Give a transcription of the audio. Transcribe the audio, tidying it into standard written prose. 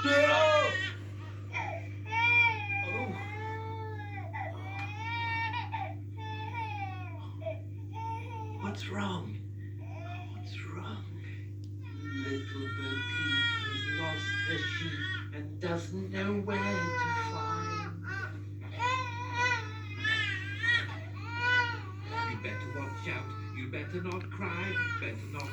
Oh! Oh! What's wrong? What's wrong? Little Bo Peep has lost the sheep and doesn't know where to find. You better watch out. You better not cry. Better not